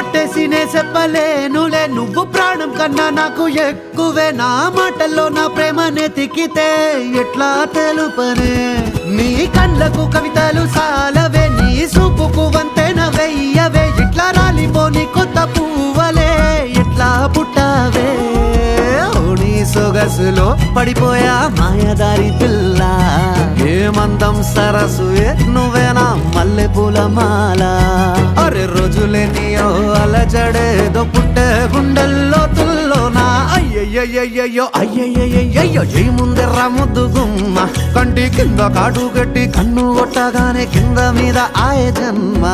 ఒట్టేసినే చెప్పలేనులే నువ్వు ప్రాణం కన్నా నాకు ఎక్కువే నా మాటల్లో నా ప్రేమనే తిక్కితే ఎట్లా తెలుపనే నీ కళ్ళకు కవితలు సాలవే నీ సూపుకు వంతెన వెయ్యవే ఇట్లా రాలిపోని కొత్త పువ్వలే ఎట్లా పుట్టావే నీ సొగసులో పడిపోయా మాయదారి పిల్ల ఏమందం సరసువే నువ్వేనా మల్లె పూల మాల అరే రోజులే నీయో అలజడేదో పుట్టే గుండెల్లో తుల్లోనా అయ్యయ్యయ్యో అయ్యయ్యయ్యో ఈ ముందెర్ర ముద్దు గుమ్మ కంటి కింద కాటు కట్టి కన్ను కొట్టగానే కింద మీద ఆయ జన్మ